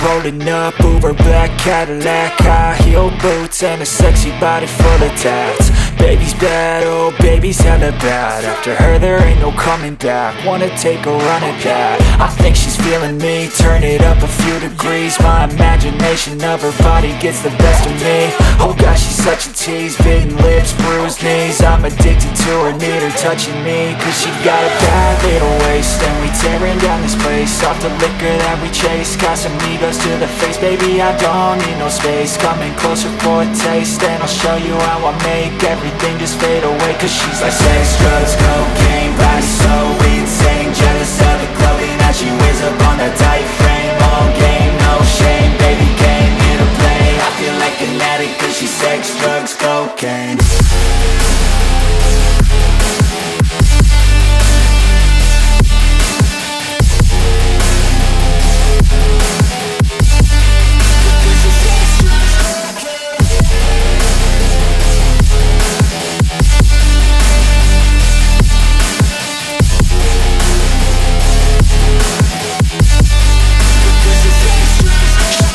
Rolling up, Uber black Cadillac, high heel boots and a sexy body full of tats. Baby's bad, oh baby's hella bad. After her there ain't no coming back. Wanna take a run at that. I think she's feeling me, turn it up a few degrees. My imagination of her body gets the best of me. Oh gosh, she's such a tease, bitten lips, bruised knees. I'm addicted to her, need her touching me, cause she got a bad little waist. And we tearing down this place off the liquor that we chase. Got some egos to the face, baby, I don't need no space. Coming closer for a taste, and I'll show you how I make everything just fade away. Cause she's like sex, drugs, cocaine, body so insane. Jealous of the clothing that she wears up on that tight frame. All game, no shame, baby came here to play. I feel like an addict cause she's sex, drugs, cocaine.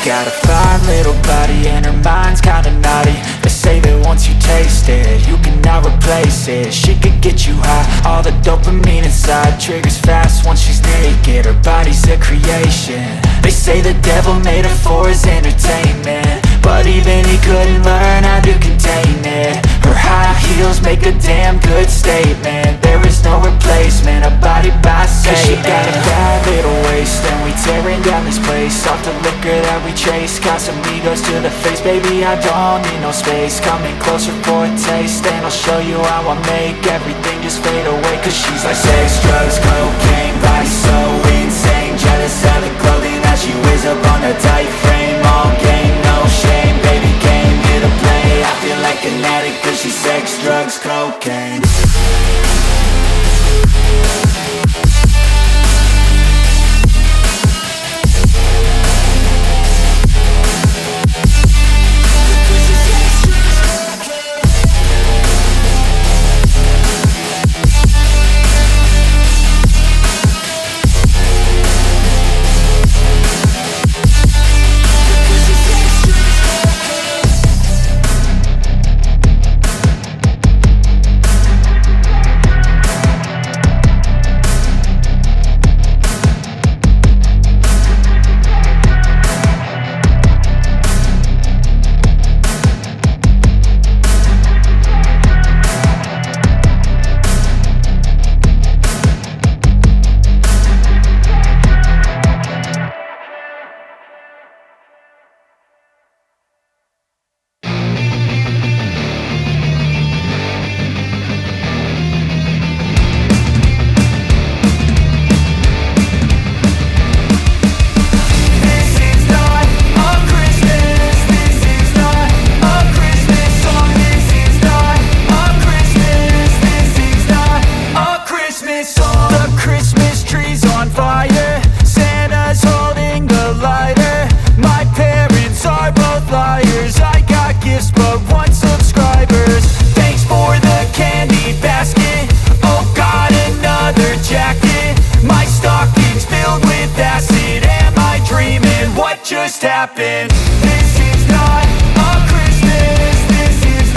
Got a fine little body and her mind's kinda naughty. They say that once you taste it, you cannot replace it. She could get you high, all the dopamine inside triggers fast once she's naked. Her body's a creation. They say the devil made her for his entertainment, but even he couldn't learn how to contain it. Her high heels make a damn good statement. There is no replacement, a body by Satan. Cause she got a bad little waist, and we tearing down this place off the liquor that we chase. Got some egos to the face, baby, I don't need no space. Coming closer for a taste, and I'll show you how I make everything just fade away. Cause she's like sex, drugs, cocaine, body so insane. Jealous of the clothing that she wears up on her tight frame. All game, no shame, baby came here to play. I feel like an addict cause she's sex, drugs, cocaine. Just happened. This is not a Christmas. This is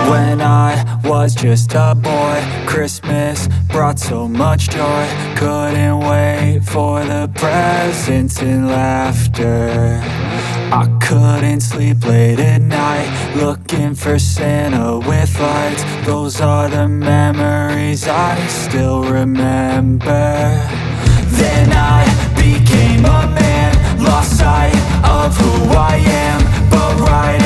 When I was just a boy, Christmas brought so much joy. Couldn't wait for the presents and laughter. I couldn't sleep late at night, looking for Santa with lights. Those are the memories I still remember. Then I became a man, lost sight of who I am. But right